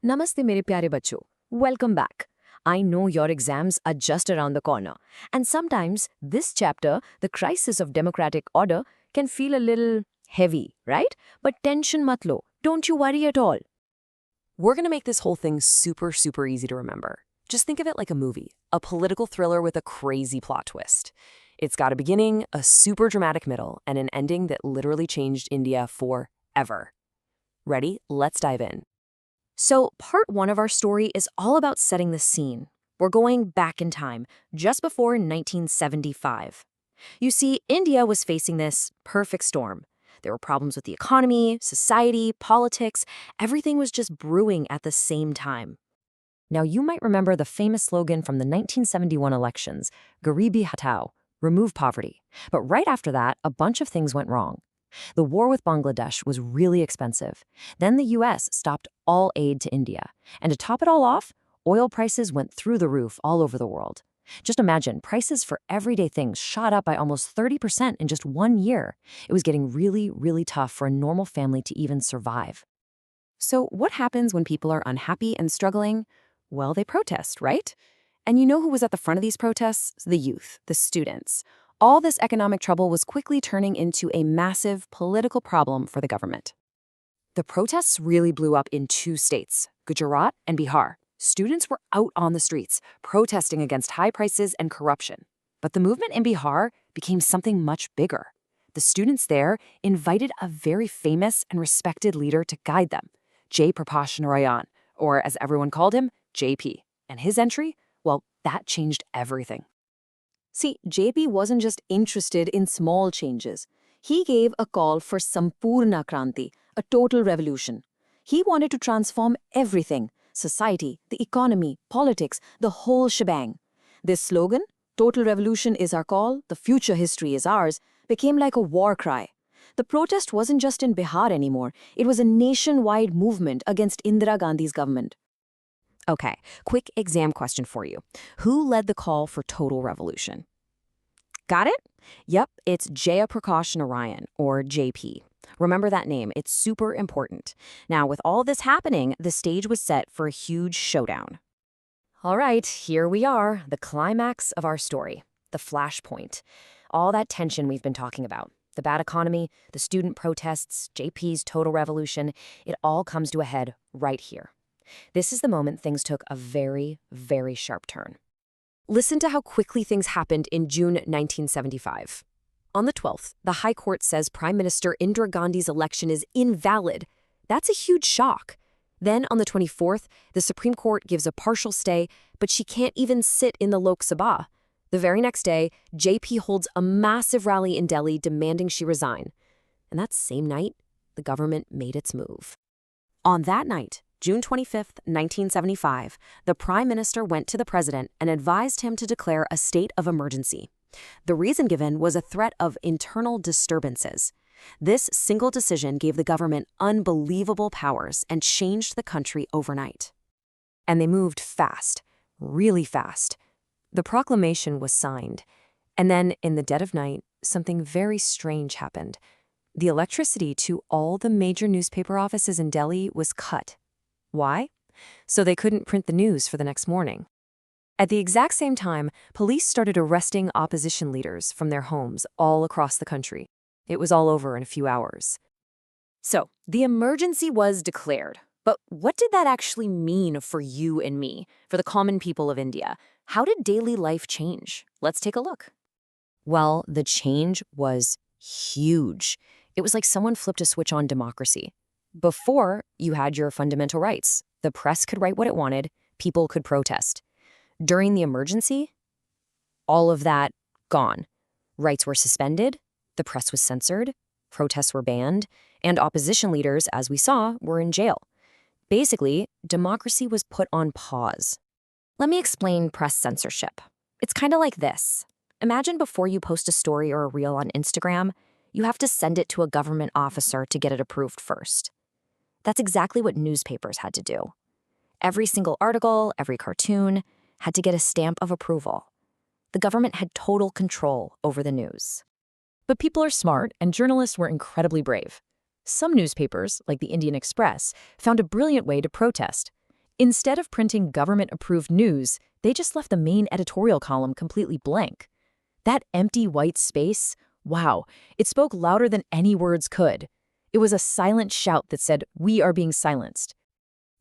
Namaste mere pyare bachcho. Welcome back. I know your exams are just around the corner. And sometimes this chapter, the crisis of democratic order, can feel a little heavy, right? But tension mat lo. Don't you worry at all. We're going to make this whole thing super, super easy to remember. Just think of it like a movie, a political thriller with a crazy plot twist. It's got a beginning, a super dramatic middle, and an ending that literally changed India forever. Ready? Let's dive in. So, part one of our story is all about setting the scene. We're going back in time, just before 1975. You see, India was facing this perfect storm. There were problems with the economy, society, politics. Everything was just brewing at the same time. Now, you might remember the famous slogan from the 1971 elections, Garibi Hatao, remove poverty. But right after that, a bunch of things went wrong. The war with Bangladesh was really expensive. Then the US stopped all aid to India. And to top it all off, oil prices went through the roof all over the world. Just imagine, prices for everyday things shot up by almost 30% in just 1 year. It was getting really, really tough for a normal family to even survive. So what happens when people are unhappy and struggling? Well, they protest, right? And you know who was at the front of these protests? The youth, the students. All this economic trouble was quickly turning into a massive political problem for the government. The protests really blew up in 2 states, Gujarat and Bihar. Students were out on the streets, protesting against high prices and corruption. But the movement in Bihar became something much bigger. The students there invited a very famous and respected leader to guide them, Jayaprakash Narayan, or as everyone called him, JP. And his entry, well, that changed everything. See, JP wasn't just interested in small changes. He gave a call for Sampoorna Kranti, a total revolution. He wanted to transform everything, society, the economy, politics, the whole shebang. This slogan, "Total revolution is our call, the future history is ours," became like a war cry. The protest wasn't just in Bihar anymore. It was a nationwide movement against Indira Gandhi's government. Okay, quick exam question for you. Who led the call for total revolution? Got it? Yep, it's Jayaprakash Narayan, or JP. Remember that name, it's super important. Now, with all this happening, the stage was set for a huge showdown. All right, here we are, the climax of our story, the flashpoint. All that tension we've been talking about, the bad economy, the student protests, JP's total revolution, it all comes to a head right here. This is the moment things took a very, very sharp turn. Listen to how quickly things happened in June 1975. On the 12th, the High Court says Prime Minister Indira Gandhi's election is invalid. That's a huge shock. Then on the 24th, the Supreme Court gives a partial stay, but she can't even sit in the Lok Sabha. The very next day, JP holds a massive rally in Delhi demanding she resign. And that same night, the government made its move. On that night, June 25th, 1975, the Prime Minister went to the President and advised him to declare a state of emergency. The reason given was a threat of internal disturbances. This single decision gave the government unbelievable powers and changed the country overnight. And they moved fast, really fast. The proclamation was signed. And then, in the dead of night, something very strange happened. The electricity to all the major newspaper offices in Delhi was cut. Why? So they couldn't print the news for the next morning. At the exact same time, police started arresting opposition leaders from their homes all across the country. It was all over in a few hours. So, the emergency was declared. But what did that actually mean for you and me, for the common people of India? How did daily life change? Let's take a look. Well, the change was huge. It was like someone flipped a switch on democracy. Before, you had your fundamental rights. The press could write what it wanted. People could protest. During the emergency, all of that gone. Rights were suspended. The press was censored. Protests were banned. And opposition leaders, as we saw, were in jail. Basically, democracy was put on pause. Let me explain press censorship. It's kind of like this. Imagine before you post a story or a reel on Instagram, you have to send it to a government officer to get it approved first. That's exactly what newspapers had to do. Every single article, every cartoon, had to get a stamp of approval. The government had total control over the news. But people are smart, and journalists were incredibly brave. Some newspapers, like the Indian Express, found a brilliant way to protest. Instead of printing government-approved news, they just left the main editorial column completely blank. That empty white space, wow, it spoke louder than any words could. It was a silent shout that said, "We are being silenced."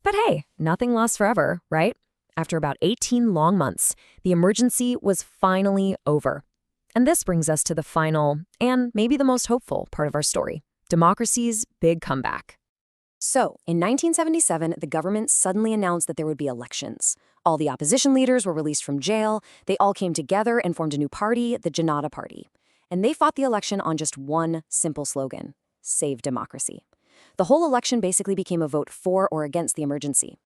But hey, nothing lasts forever, right? After about 18 long months, the emergency was finally over. And this brings us to the final, and maybe the most hopeful, part of our story: democracy's big comeback. So, in 1977, the government suddenly announced that there would be elections. All the opposition leaders were released from jail. They all came together and formed a new party, the Janata Party. And they fought the election on just one simple slogan: save democracy. The whole election basically became a vote for or against the emergency.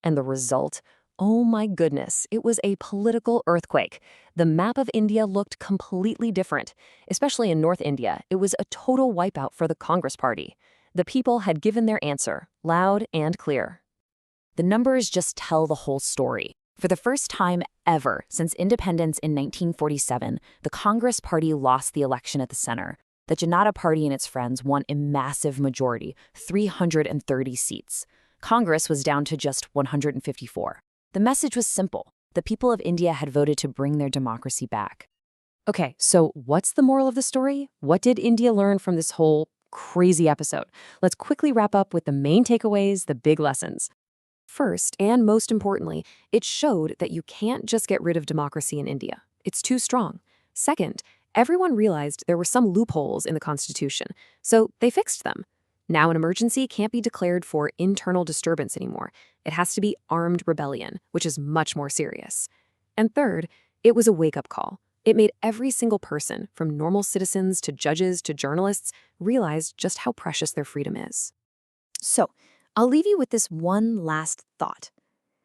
And the result? Oh my goodness, it was a political earthquake. The map of India looked completely different. Especially in North India, it was a total wipeout for the Congress Party. The people had given their answer, loud and clear. The numbers just tell the whole story. For the first time ever since independence in 1947, the Congress Party lost the election at the center. The Janata Party and its friends won a massive majority, 330 seats. Congress was down to just 154. The message was simple. The people of India had voted to bring their democracy back. Okay, so what's the moral of the story? What did India learn from this whole crazy episode? Let's quickly wrap up with the main takeaways, the big lessons. First, and most importantly, it showed that you can't just get rid of democracy in India. It's too strong. Second, everyone realized there were some loopholes in the Constitution, so they fixed them. Now an emergency can't be declared for internal disturbance anymore. It has to be armed rebellion, which is much more serious. And third, it was a wake-up call. It made every single person, from normal citizens to judges to journalists, realize just how precious their freedom is. So, I'll leave you with this one last thought.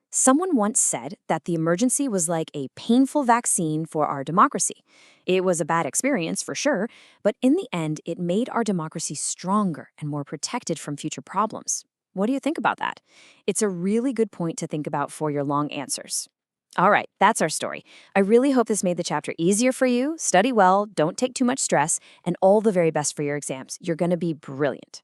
Someone once said that the emergency was like a painful vaccine for our democracy. It was a bad experience, for sure, but in the end, it made our democracy stronger and more protected from future problems. What do you think about that? It's a really good point to think about for your long answers. All right, that's our story. I really hope this made the chapter easier for you. Study well, don't take too much stress, and all the very best for your exams. You're going to be brilliant.